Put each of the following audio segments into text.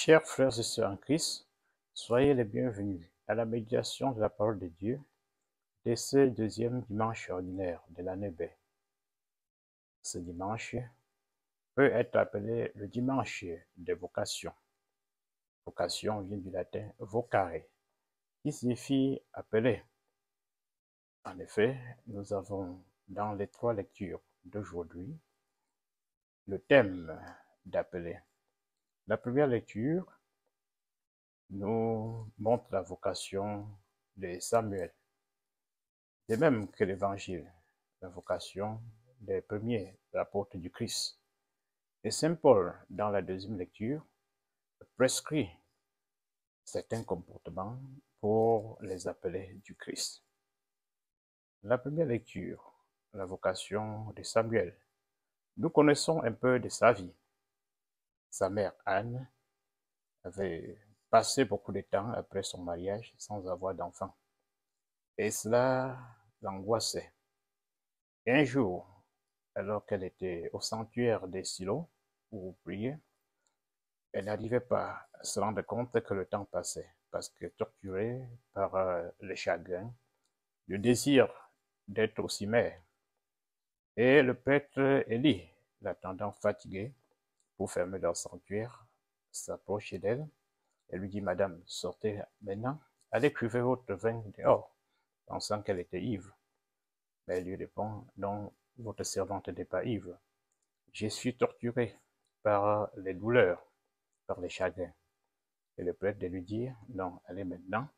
Chers frères et sœurs en Christ, soyez les bienvenus à la méditation de la parole de Dieu de ce deuxième dimanche ordinaire de l'année B. Ce dimanche peut être appelé le dimanche des vocations. Vocation vient du latin vocare, qui signifie appeler. En effet, nous avons dans les trois lectures d'aujourd'hui le thème d'appeler. La première lecture nous montre la vocation de Samuel, de même que l'Évangile, la vocation des premiers apôtres du Christ. Et Saint Paul, dans la deuxième lecture, prescrit certains comportements pour les appelés du Christ. La première lecture, la vocation de Samuel. Nous connaissons un peu de sa vie. Sa mère Anne avait passé beaucoup de temps après son mariage sans avoir d'enfant. Et cela l'angoissait. Et un jour, alors qu'elle était au sanctuaire des Silos pour prier, elle n'arrivait pas à se rendre compte que le temps passait, parce que torturée par le chagrin, le désir d'être aussi mère. Et le prêtre Élie, l'attendant fatigué pour fermer leur sanctuaire, s'approche d'elle et lui dit: Madame, sortez maintenant, allez cuver votre vin dehors, pensant qu'elle était ivre. Mais elle lui répond: non, votre servante n'est pas ivre. Je suis torturée par les douleurs, par les chagrins. Et le prêtre de lui dire: non, allez maintenant,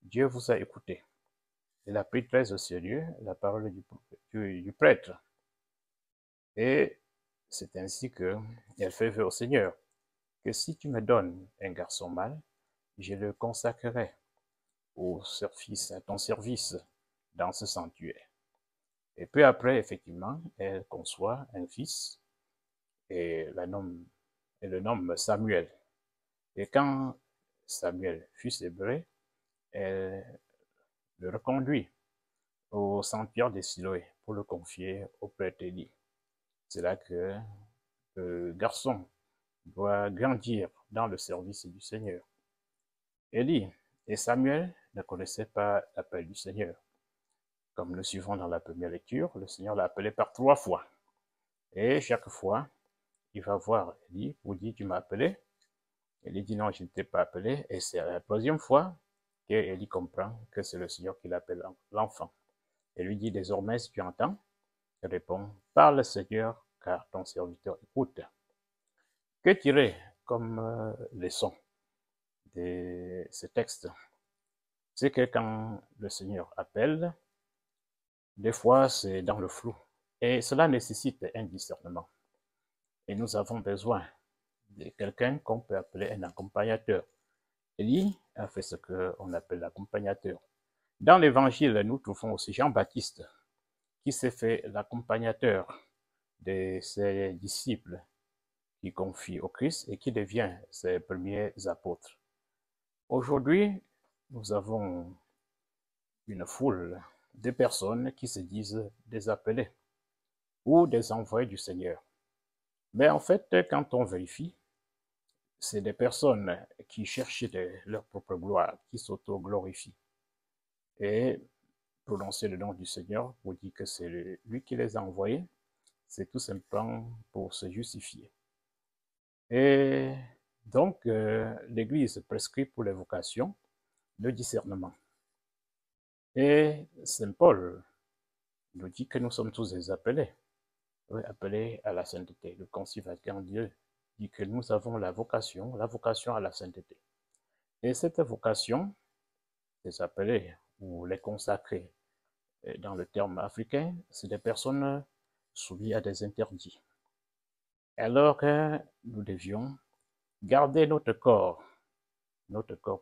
Dieu vous a écouté. Il a pris très au sérieux la parole du prêtre. Et c'est ainsi qu'elle fait vœu au Seigneur que si tu me donnes un garçon mâle, je le consacrerai à ton service dans ce sanctuaire. Et peu après, effectivement, elle conçoit un fils et le nomme Samuel. Et quand Samuel fut sébré, elle le reconduit au sanctuaire de Siloé pour le confier au prêtre Élie. C'est là que le garçon doit grandir dans le service du Seigneur. Élie et Samuel ne connaissaient pas l'appel du Seigneur. Comme nous suivons dans la première lecture, le Seigneur l'a appelé par 3 fois. Et chaque fois, il va voir Élie pour dire: tu m'as appelé. Élie dit: non, je ne t'ai pas appelé. Et c'est la 3e fois qu'Élie comprend que c'est le Seigneur qui l'appelle l'enfant. Et lui dit: désormais, si tu entends, il répond: parle Seigneur, car ton serviteur écoute. Que tirer comme leçon de ce texte? C'est que quand le Seigneur appelle, des fois c'est dans le flou. Et cela nécessite un discernement. Et nous avons besoin de quelqu'un qu'on peut appeler un accompagnateur. Élie a fait ce qu'on appelle l'accompagnateur. Dans l'Évangile, nous trouvons aussi Jean-Baptiste, qui s'est fait l'accompagnateur de ses disciples qui confient au Christ et qui devient ses premiers apôtres. Aujourd'hui, nous avons une foule de personnes qui se disent des appelés ou des envoyés du Seigneur. Mais en fait, quand on vérifie, c'est des personnes qui cherchent leur propre gloire, qui s'auto-glorifient. Et prononcer le nom du Seigneur pour dire que c'est lui qui les a envoyés, c'est tout simplement pour se justifier. Et donc, l'Église prescrit pour les vocations le discernement. Et Saint Paul nous dit que nous sommes tous des appelés, appelés à la sainteté. Le Concile Vatican II dit que nous avons la vocation à la sainteté. Et cette vocation, les appelés ou les consacrés, dans le terme africain, c'est des personnes soumises à des interdits. Alors que nous devions garder notre corps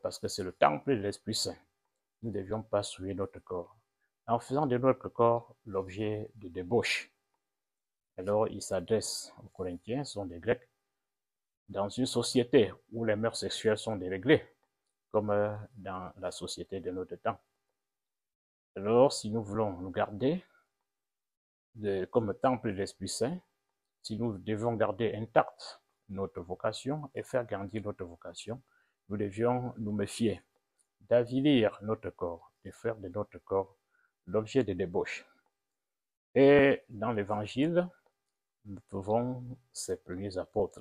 parce que c'est le temple de l'Esprit Saint. Nous ne devions pas souiller notre corps, en faisant de notre corps l'objet de débauche. Alors il s'adresse aux Corinthiens, sont des Grecs, dans une société où les mœurs sexuelles sont déréglées, comme dans la société de notre temps. Alors, si nous voulons nous garder comme temple de l'Esprit Saint, si nous devons garder intact notre vocation et faire grandir notre vocation, nous devions nous méfier d'avilir notre corps, de faire de notre corps l'objet de débauche. Et dans l'Évangile, nous trouvons ces premiers apôtres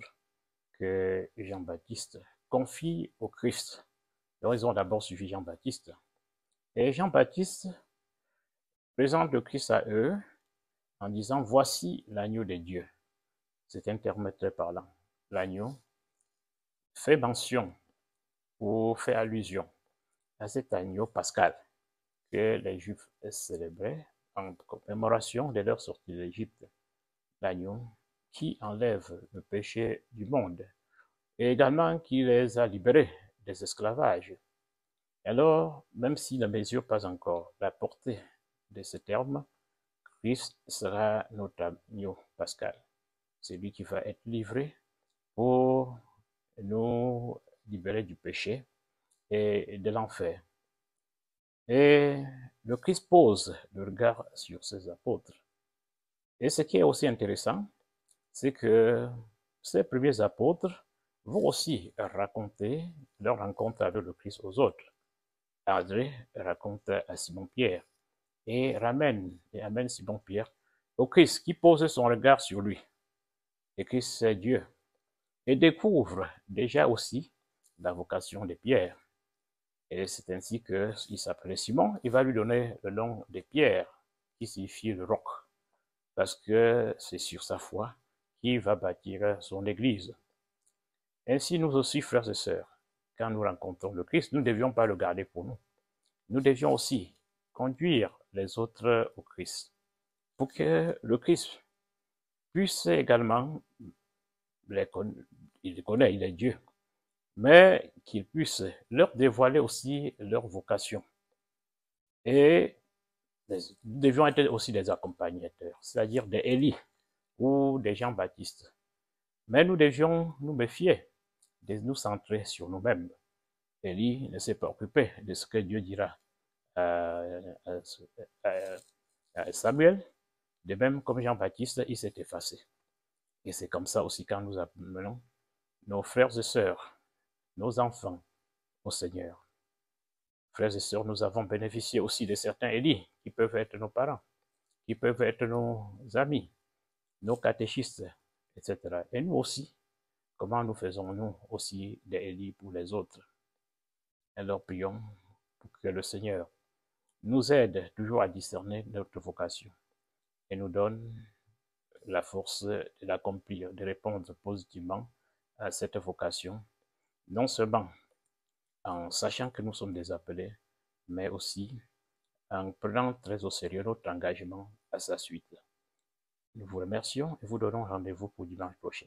que Jean-Baptiste confie au Christ. Donc, ils ont d'abord suivi Jean-Baptiste. Et Jean-Baptiste présente le Christ à eux en disant « Voici l'agneau de Dieu ». C'est un terme très parlant. L'agneau fait mention ou fait allusion à cet agneau pascal que les Juifs célébraient en commémoration de leur sortie d'Égypte. L'agneau qui enlève le péché du monde et également qui les a libérés des esclavages. Alors, même s'il ne mesure pas encore la portée de ce terme, Christ sera notre agneau pascal. C'est lui qui va être livré pour nous libérer du péché et de l'enfer. Et le Christ pose le regard sur ses apôtres. Et ce qui est aussi intéressant, c'est que ces premiers apôtres vont aussi raconter leur rencontre avec le Christ aux autres. André raconte à Simon-Pierre et amène Simon-Pierre au Christ qui pose son regard sur lui. Et Christ, c'est Dieu. Et découvre déjà aussi la vocation de Pierre. Et c'est ainsi qu'il s'appelait Simon. Il va lui donner le nom de Pierre, qui signifie le roc, parce que c'est sur sa foi qu'il va bâtir son église. Ainsi, nous aussi, frères et sœurs, quand nous rencontrons le Christ, nous ne devions pas le garder pour nous. Nous devions aussi conduire les autres au Christ, pour que le Christ puisse également, il les connaît, il est Dieu, mais qu'il puisse leur dévoiler aussi leur vocation. Et nous devions être aussi des accompagnateurs, c'est-à-dire des Élie ou des Jean-Baptiste. Mais nous devions nous méfier de nous centrer sur nous-mêmes. Élie ne s'est pas occupé de ce que Dieu dira à Samuel, de même comme Jean-Baptiste, il s'est effacé. Et c'est comme ça aussi quand nous appelons nos frères et sœurs, nos enfants au Seigneur. Frères et sœurs, nous avons bénéficié aussi de certains Élis qui peuvent être nos parents, qui peuvent être nos amis, nos catéchistes, etc. Et nous aussi, comment nous faisons-nous aussi des Élis pour les autres? Alors prions pour que le Seigneur nous aide toujours à discerner notre vocation et nous donne la force de l'accomplir, de répondre positivement à cette vocation, non seulement en sachant que nous sommes des appelés, mais aussi en prenant très au sérieux notre engagement à sa suite. Nous vous remercions et vous donnons rendez-vous pour dimanche prochain.